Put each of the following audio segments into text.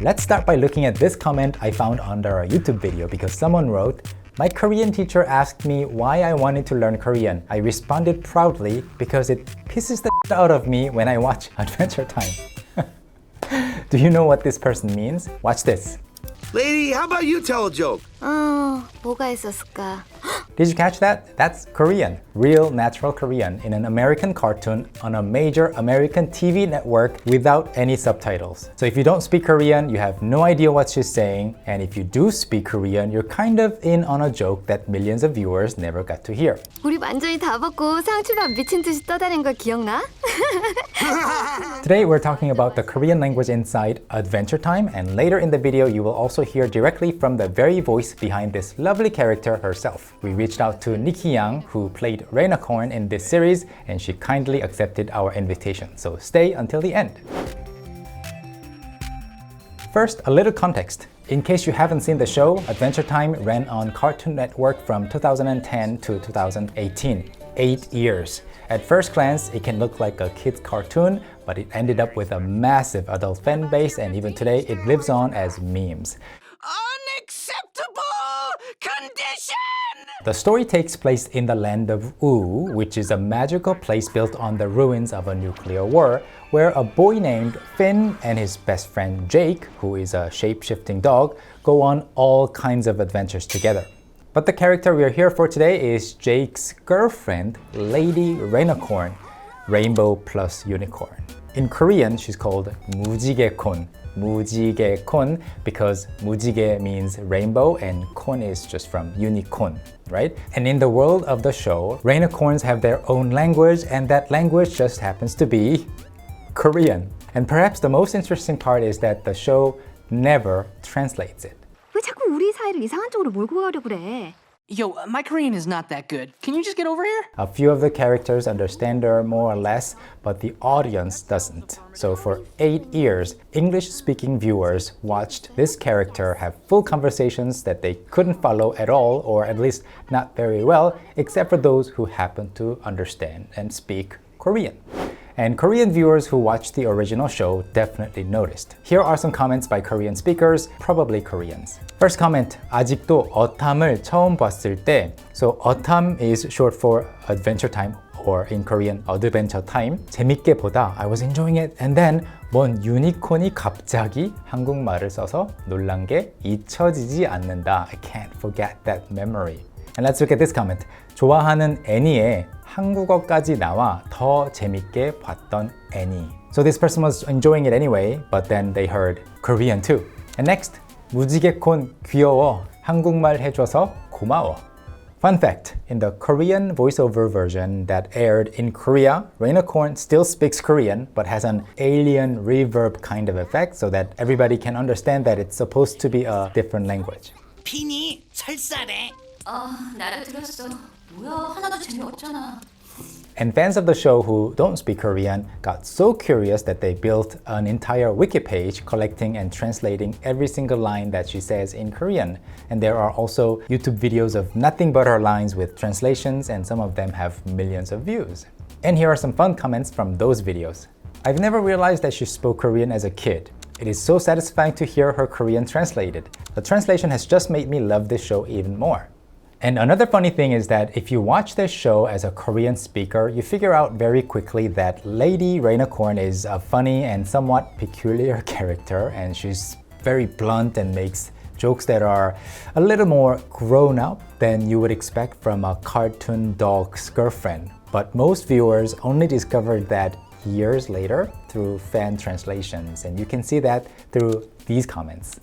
Let's start by looking at this comment I found under a YouTube video because someone wrote, "My Korean teacher asked me why I wanted to learn Korean. I responded proudly because it pisses the out of me when I watch Adventure Time." Do you know what this person means? Watch this. Lady, how about you tell a joke? 뭐가 있었을까? Did you catch that? That's Korean, real natural Korean in an American cartoon on a major American TV network without any subtitles. So if you don't speak Korean, you have no idea what she's saying. And if you do speak Korean, you're kind of in on a joke that millions of viewers never got to hear. 우리 완전히 다 벗고 상추밥 미친 듯이 떠다닌 거 기억나? Today we're talking about the Korean language inside Adventure Time, and later in the video you will also hear directly from the very voice behind this lovely character herself. We reached out to Niki Yang, who played Rainicorn in this series, and she kindly accepted our invitation. So stay until the end. First, a little context. In case you haven't seen the show, Adventure Time ran on Cartoon Network from 2010 to 2018. 8 years. At first glance, it can look like a kid's cartoon, but it ended up with a massive adult fan base, and even today, it lives on as memes. Unacceptable condition! The story takes place in the land of Oo, which is a magical place built on the ruins of a nuclear war, where a boy named Finn and his best friend Jake, who is a shape-shifting dog, go on all kinds of adventures together. But the character we're here for today is Jake's girlfriend, Lady Rainicorn, rainbow plus unicorn. In Korean, she's called 무지개콘. 무지개콘 because 무지개 means rainbow and 콘 is just from unicorn, right? And in the world of the show, Rainicorns have their own language, and that language just happens to be Korean. And perhaps the most interesting part is that the show never translates it. 왜 자꾸 우리 사이를 이상한 쪽으로 몰고 가려고 그래? Yo, my Korean is not that good. Can you just get over here? A few of the characters understand her more or less, but the audience doesn't. So for 8 years, English-speaking viewers watched this character have full conversations that they couldn't follow at all, or at least not very well, except for those who happen to understand and speak Korean. And Korean viewers who watched the original show definitely noticed. Here are some comments by Korean speakers, probably Koreans. First comment, 아직도 어탐을 처음 봤을 때. So 어탐 is short for Adventure Time, or in Korean, Adventure Time. 재밌게 보다, I was enjoying it. And then 뭔 유니콘이 갑자기 한국말을 써서 놀란 게 잊혀지지 않는다. I can't forget that memory. And let's look at this comment. 좋아하는 애니에 한국어까지 나와 더 재밌게 봤던 애니. So this person was enjoying it anyway, but then they heard Korean too. And next, 무지개콘 귀여워. 한국말 해줘서 고마워. Fun fact, in the Korean voiceover version that aired in Korea, Rainicorn still speaks Korean, but has an alien reverb kind of effect so that everybody can understand that it's supposed to be a different language. 핀이 설사래. 나를 들었어. 뭐야, 하나도 재미없잖아. And fans of the show who don't speak Korean got so curious that they built an entire wiki page collecting and translating every single line that she says in Korean. And there are also YouTube videos of nothing but her lines with translations, and some of them have millions of views. And here are some fun comments from those videos. I've never realized that she spoke Korean as a kid. It is so satisfying to hear her Korean translated. The translation has just made me love this show even more. And another funny thing is that if you watch this show as a Korean speaker, you figure out very quickly that Lady Rainicorn is a funny and somewhat peculiar character, and she's very blunt and makes jokes that are a little more grown up than you would expect from a cartoon dog's girlfriend. But most viewers only discovered that years later through fan translations, and you can see that through these comments.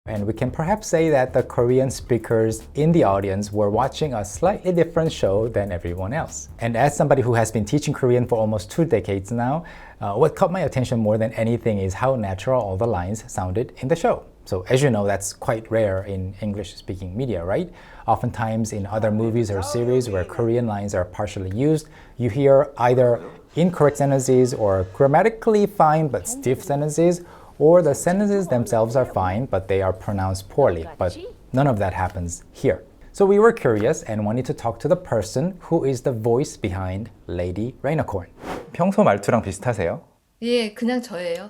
And we can perhaps say that the Korean speakers in the audience were watching a slightly different show than everyone else. And as somebody who has been teaching Korean for almost 2 decades now, what caught my attention more than anything is how natural all the lines sounded in the show. So as you know, that's quite rare in English-speaking media, right? Oftentimes in other movies or series where Korean lines are partially used, you hear either incorrect sentences or grammatically fine but stiff sentences, or the sentences themselves are fine, but they are pronounced poorly. But none of that happens here. So we were curious and wanted to talk to the person who is the voice behind Lady Rainicorn. 평소 말투랑 비슷하세요? 예, 그냥 저예요.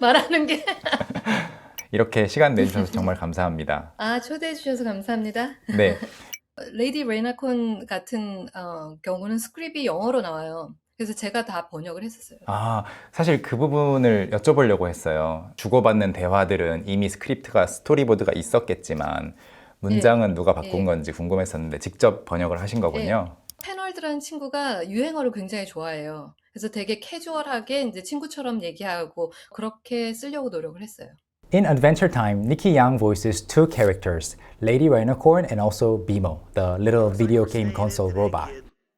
말하는 게. 이렇게 시간 내주셔서 정말 감사합니다. 아, 초대해 주셔서 감사합니다. 네. 레이디 레이나콘 같은 경우는 스크립이 영어로 나와요. 그래서 제가 다 번역을 했었어요. 아, 사실 그 부분을 여쭤보려고 했어요. 주고받는 대화들은 이미 스크립트가 스토리보드가 있었겠지만 문장은 누가 바꾼 건지 궁금했었는데 직접 번역을 하신 거군요. 패널드라는 친구가 유행어를 굉장히 좋아해요. 그래서 되게 캐주얼하게 이제 친구처럼 얘기하고 그렇게 쓰려고 노력을 했어요. In Adventure Time, Niki Yang voices two characters, Lady Rainicorn and also Bimo, the little video game console robot.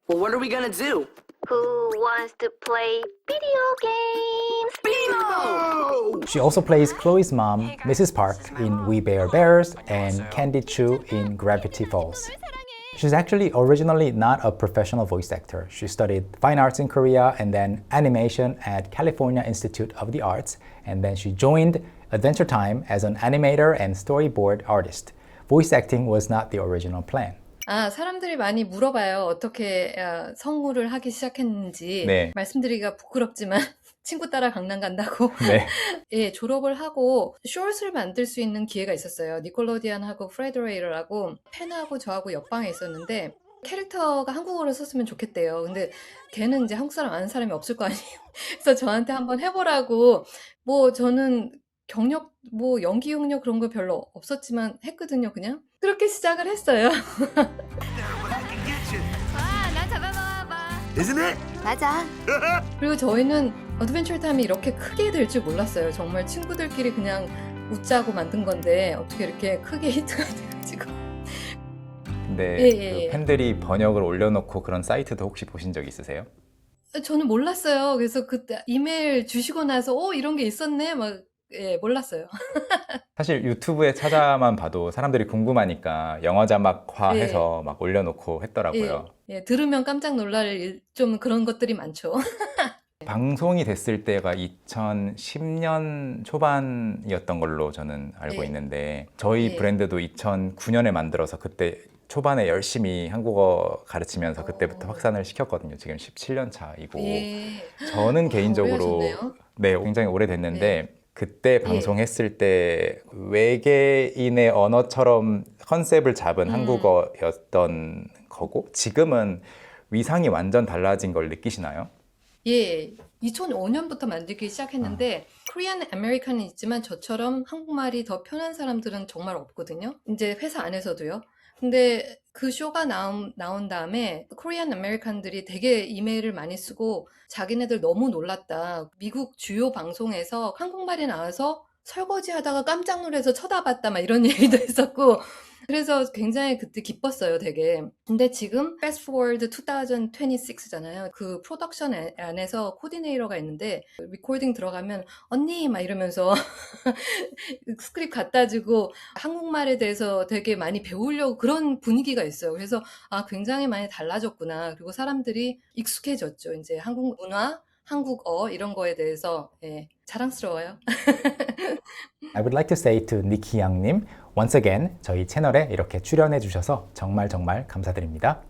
Well, what are we gonna do? Who wants to play video games? Bimo! She also plays Chloe's mom, Mrs. Park, in We Bare Bears and Candy Chu in Gravity Falls. She's actually originally not a professional voice actor. She studied fine arts in Korea and then animation at California Institute of the Arts, and then she joined Adventure Time as an animator and storyboard artist. Voice acting was not the original plan. 아, 사람들이 많이 물어봐요. 어떻게 성우를 하기 시작했는지. 네. 말씀드리기가 부끄럽지만 친구 따라 강남 간다고. 네. 예, 졸업을 하고 숏을 만들 수 있는 기회가 있었어요. 니콜로디안하고 프레드레이러라고 팬하고 저하고 옆방에 있었는데 캐릭터가 한국어로 썼으면 좋겠대요. 근데 걔는 이제 한국 사람 아는 사람이 없을 거 아니에요. 그래서 저한테 한번 해보라고. 뭐 저는 경력, 뭐 연기 경력 그런 거 별로 없었지만 했거든요, 그냥. 그렇게 시작을 했어요. 와, 나 잡아봐봐. Isn't it? 맞아. 그리고 저희는 어드벤처 타임이 이렇게 크게 될 줄 몰랐어요. 정말 친구들끼리 그냥 웃자고 만든 건데 어떻게 이렇게 크게 히트가 돼가지고. 근데 예. 그 팬들이 번역을 올려놓고 그런 사이트도 혹시 보신 적 있으세요? 저는 몰랐어요. 그래서 그때 이메일 주시고 나서 이런 게 있었네? 막 예, 몰랐어요. 사실 유튜브에 찾아만 봐도 사람들이 궁금하니까 영어 자막화해서 막 올려놓고 했더라고요. 예, 들으면 깜짝 놀랄 좀 그런 것들이 많죠. 방송이 됐을 때가 2010년 초반이었던 걸로 저는 알고 네. 있는데 저희 네. 브랜드도 2009년에 만들어서 그때 초반에 열심히 한국어 가르치면서 그때부터 확산을 시켰거든요. 지금 17년 차이고 예. 저는 개인적으로 오래 하셨네요. 네, 굉장히 오래됐는데 그때 방송했을 때 외계인의 언어처럼 컨셉을 잡은 한국어였던 거고 지금은 위상이 완전 달라진 걸 느끼시나요? 예, 2005년부터 만들기 시작했는데 코리안 아메리칸은 있지만 저처럼 한국말이 더 편한 사람들은 정말 없거든요. 이제 회사 안에서도요. 근데 그 쇼가 나온 다음에 코리안 아메리칸들이 되게 이메일을 많이 쓰고 자기네들 너무 놀랐다. 미국 주요 방송에서 한국말이 나와서 설거지 하다가 깜짝 놀라서 쳐다봤다 막 이런 얘기도 했었고 그래서 굉장히 그때 기뻤어요, 되게. 근데 지금 Fast Forward 2026잖아요. 그 프로덕션 안에서 코디네이터가 있는데 리코딩 들어가면 언니 막 이러면서 스크립트 갖다 주고 한국말에 대해서 되게 많이 배우려고 그런 분위기가 있어요. 그래서 굉장히 많이 달라졌구나. 그리고 사람들이 익숙해졌죠. 이제 한국 문화, 한국어 이런 거에 대해서 예, 자랑스러워요. I would like to say to Niki Yang-님, once again, 저희 채널에 이렇게 출연해 주셔서 정말 감사드립니다.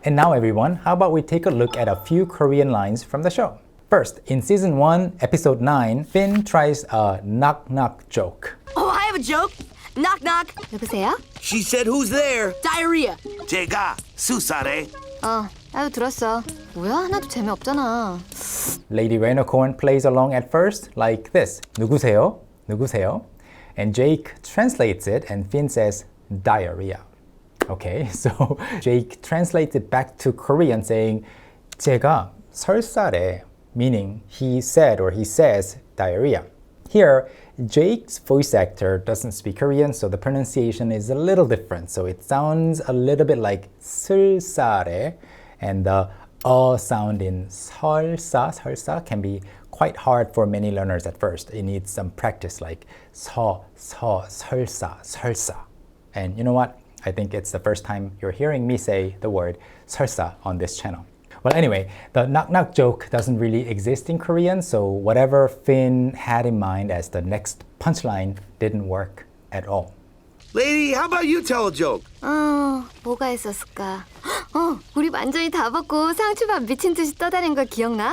And now everyone, how about we take a look at a few Korean lines from the show. First, in season 1, episode 9, Finn tries a knock-knock joke. Oh, I have a joke. Knock, knock. 여보세요? She said, who's there? Diarrhea. 제가 수사래. 나도 들었어. 뭐야? 하나도 재미없잖아. Lady Rainicorn plays along at first like this. 누구세요? 누구세요? And Jake translates it and Finn says diarrhea. Okay, so Jake translates it back to Korean saying 제가 설사래, meaning he said or he says diarrhea. Here, Jake's voice actor doesn't speak Korean, so the pronunciation is a little different. So it sounds a little bit like 설사래, and the sound in 설사 can be quite hard for many learners at first. It needs some practice, like 설사. And you know what? I think it's the first time you're hearing me say the word 설사 on this channel. Well, anyway, the knock-knock joke doesn't really exist in Korean, so whatever Finn had in mind as the next punchline didn't work at all. Lady, how about you tell a joke? 뭐가 있었을까? 우리 완전히 다 벗고 상추밥 미친 듯이 떠다닌 거 기억나?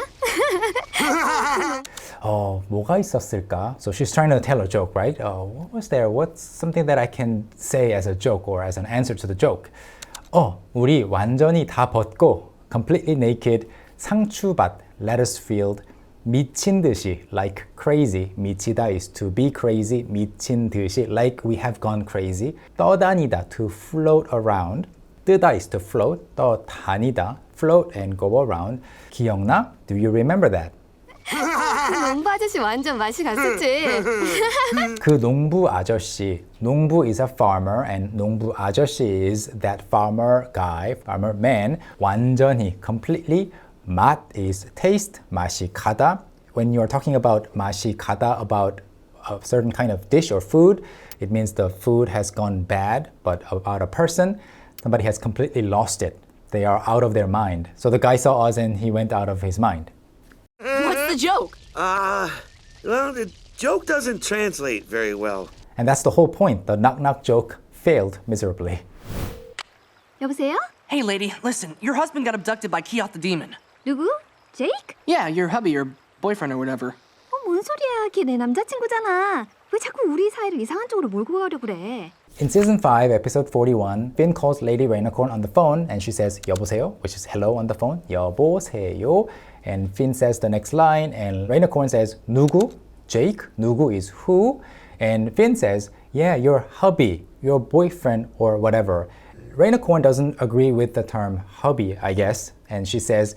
뭐가 있었을까? So she's trying to tell a joke, right? What was there? What's something that I can say as a joke or as an answer to the joke? 우리 완전히 다 벗고 completely naked 상추밭, lettuce field 미친 듯이, like crazy. 미치다 is to be crazy. 미친 듯이, like we have gone crazy. 떠다니다, to float around. 뜨다 is to float. 떠다니다, float and go around. 기억나? Do you remember that? 농부 아저씨 완전 맛이 갔었지. 그 농부 아저씨, 농부 is a farmer and 농부 아저씨 is that farmer guy, farmer man. 완전히, completely. 맛 is taste, 맛이 가다. When you're talking about 맛이 가다 about a certain kind of dish or food, it means the food has gone bad. But about a person, somebody has completely lost it. They are out of their mind. So the guy saw us and he went out of his mind. What's the joke? Well, the joke doesn't translate very well. And that's the whole point. The knock-knock joke failed miserably. 여보세요? Hey, lady, listen, your husband got abducted by Keoth the demon. 누구? 제이크? Yeah, your hubby, your boyfriend or whatever. 뭔 소리야? 걔 내 남자친구잖아. 왜 자꾸 우리 사이를 이상한 쪽으로 몰고 가려고 그래? In season 5, episode 41, Finn calls Lady Rainicorn on the phone and she says 여보세요, which is hello on the phone. 여보세요. And Finn says the next line and Rainicorn says 누구? Jake. 누구 is who. And Finn says, yeah, your hubby, your boyfriend or whatever. Rainicorn doesn't agree with the term hubby, I guess. And she says,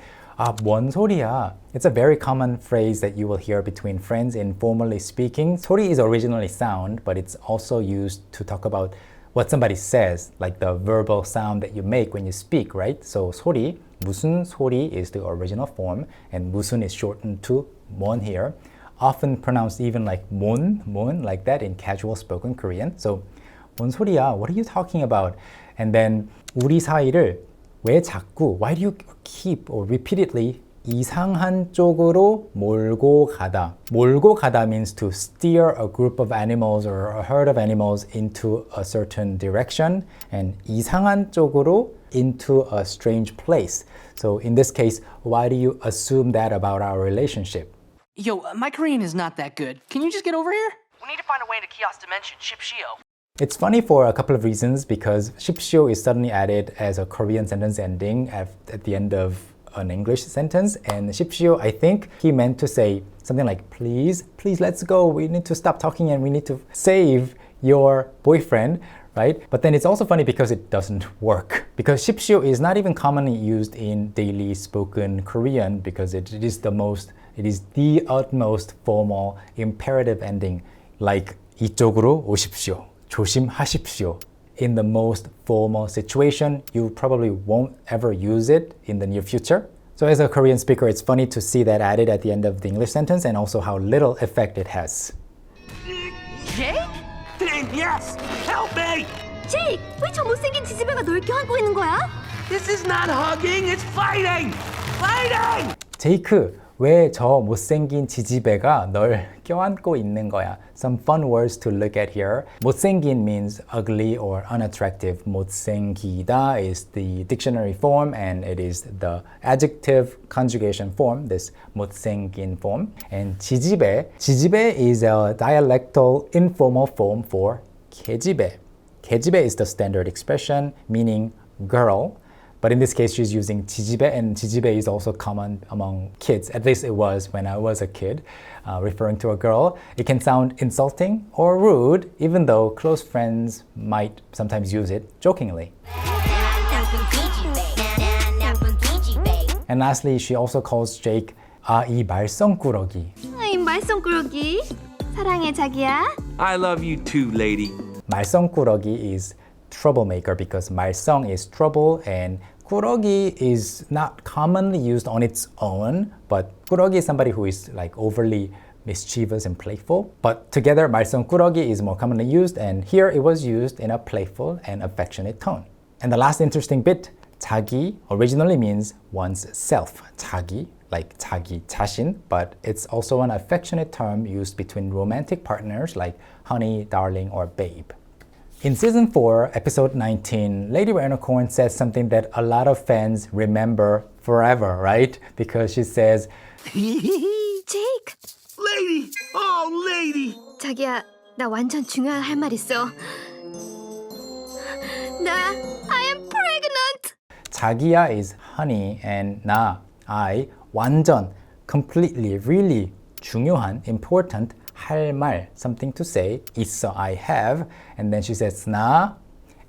뭔 소리야? It's a very common phrase that you will hear between friends informally speaking. 소리 is originally sound, but it's also used to talk about what somebody says, like the verbal sound that you make when you speak, right? So 소리, 무슨 소리 is the original form, and 무슨 is shortened to 뭔 here, often pronounced even like 뭔, like that in casual spoken Korean. So 뭔 소리야? What are you talking about? And then 우리 사이를 왜 자꾸, why do you keep or repeatedly 이상한 쪽으로 몰고 가다. 몰고 가다 means to steer a group of animals or a herd of animals into a certain direction, and 이상한 쪽으로 into a strange place. So in this case, why do you assume that about our relationship? Yo, my Korean is not that good. Can you just get over here? We need to find a way into Keoth's dimension, Shipshio. It's funny for a couple of reasons because shipshio is suddenly added as a Korean sentence ending at the end of an English sentence, and shipshio, I think he meant to say something like please let's go, we need to stop talking and we need to save your boyfriend, right? But then it's also funny because it doesn't work, because shipshio is not even commonly used in daily spoken Korean because it is the utmost formal imperative ending, like 이쪽으로 오십시오, 조심하십시오. In the most formal situation, you probably won't ever use it in the near future. So as a Korean speaker, it's funny to see that added at the end of the English sentence and also how little effect it has. Jake? Finn, yes! Help me! 제이크, 왜 저 못생긴 지지배가 널 껴안고 있는 거야? This is not hugging, it's fighting! Fighting! 제이크, 왜 저 못생긴 지지배가 널 껴안고 있는 거야? Some fun words to look at here. 못생긴 means ugly or unattractive. 못생기다 is the dictionary form and it is the adjective conjugation form, this 못생긴 form. And 지지배 is a dialectal informal form for 계집애. 계집애 is the standard expression meaning girl. But in this case, she's using 지지배, and 지지배 is also common among kids. At least it was when I was a kid, referring to a girl. It can sound insulting or rude, even though close friends might sometimes use it jokingly. And lastly, she also calls Jake 이 말썽꾸러기. 이 말썽꾸러기. 사랑해 자기야. I love you too, lady. 말썽꾸러기 is troublemaker because 말썽 is trouble and 꾸러기 is not commonly used on its own, but 꾸러기 is somebody who is like overly mischievous and playful. But together 말썽꾸러기 is more commonly used, and here it was used in a playful and affectionate tone. And the last interesting bit, 자기 originally means one's self. 자기, like 자기 자신, but it's also an affectionate term used between romantic partners like honey, darling, or babe. In season 4, episode 19, Lady Rainicorn says something that a lot of fans remember forever, right? Because she says, 제이크, Lady! Oh, lady! 자기야, 나 완전 중요한 할 말 있어. I am pregnant. 자기야 is honey and 나, I, 완전, completely, really, 중요한, important, 할 말, something to say, 있어, I have, and then she says 나,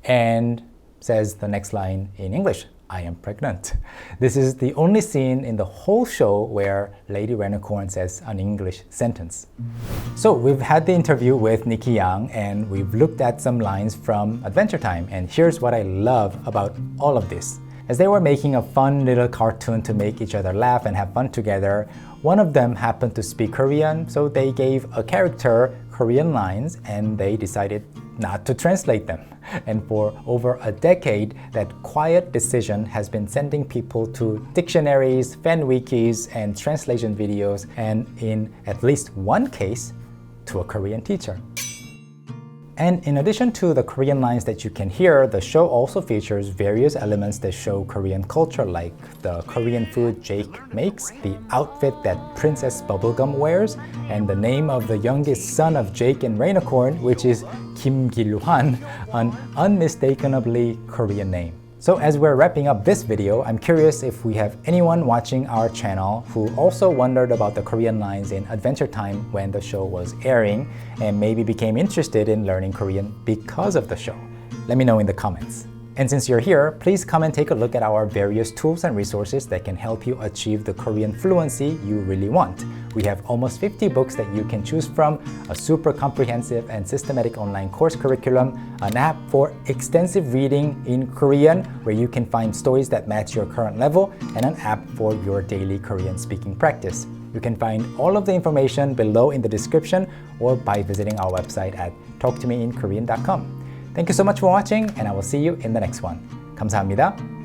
and says the next line in English, I am pregnant. This is the only scene in the whole show where Lady Rainicorn says an English sentence. So we've had the interview with Niki Yang and we've looked at some lines from Adventure Time, and here's what I love about all of this. As they were making a fun little cartoon to make each other laugh and have fun together, one of them happened to speak Korean, so they gave a character Korean lines and they decided not to translate them. And for over a decade, that quiet decision has been sending people to dictionaries, fan wikis, and translation videos, and in at least one case, to a Korean teacher. And in addition to the Korean lines that you can hear, the show also features various elements that show Korean culture, like the Korean food Jake makes, the outfit that Princess Bubblegum wears, and the name of the youngest son of Jake and Rainicorn, which is Kim Gil-hwan, an unmistakably Korean name. So as we're wrapping up this video, I'm curious if we have anyone watching our channel who also wondered about the Korean lines in Adventure Time when the show was airing and maybe became interested in learning Korean because of the show. Let me know in the comments. And since you're here, please come and take a look at our various tools and resources that can help you achieve the Korean fluency you really want. We have almost 50 books that you can choose from, a super comprehensive and systematic online course curriculum, an app for extensive reading in Korean where you can find stories that match your current level, and an app for your daily Korean speaking practice. You can find all of the information below in the description or by visiting our website at talktomeinkorean.com. Thank you so much for watching, and I will see you in the next one. 감사합니다.